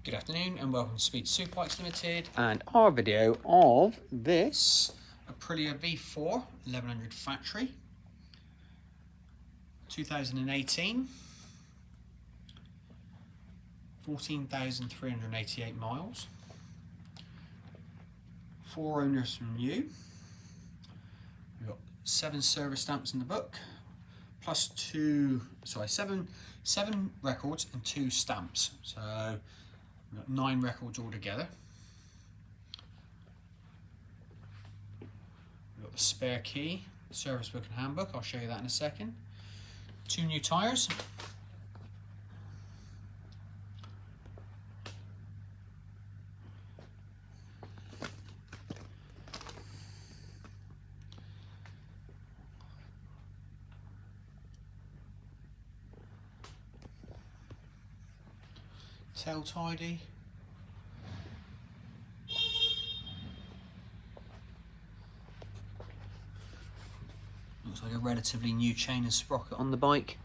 Good afternoon and welcome to Speed Superbikes Limited and our video of this Aprilia V4 1100 factory 2018, 14,388 miles, 4 owners from new. We've got 7 service stamps in the book, plus seven records and 2 stamps. So we've got 9 records altogether. We've got the spare key, service book and handbook. I'll show you that in a second. 2 new tyres. Tail tidy. Looks like a relatively new chain and sprocket on the bike.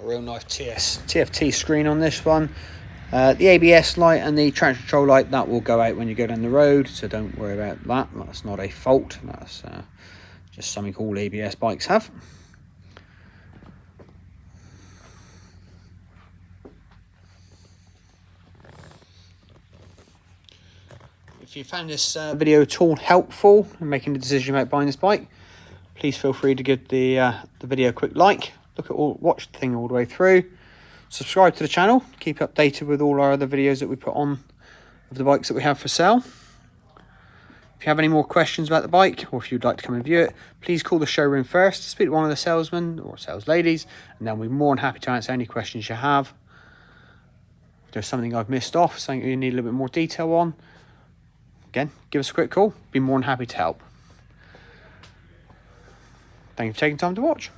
Real nice TFT screen on this one. The ABS light and the traction control light, that will go out when you go down the road, so don't worry about that. That's not a fault. That's just something all ABS bikes have. If you found this video at all helpful in making the decision about buying this bike, please feel free to give the video a quick like. Watch the thing all the way through. Subscribe to the channel. Keep updated with all our other videos that we put on of the bikes that we have for sale. If you have any more questions about the bike, or if you'd like to come and view it, please call the showroom first to speak to one of the salesmen or sales ladies, and then we'll be more than happy to answer any questions you have. If there's something I've missed off, something you need a little bit more detail on, again, give us a quick call. Be more than happy to help. Thank you for taking time to watch.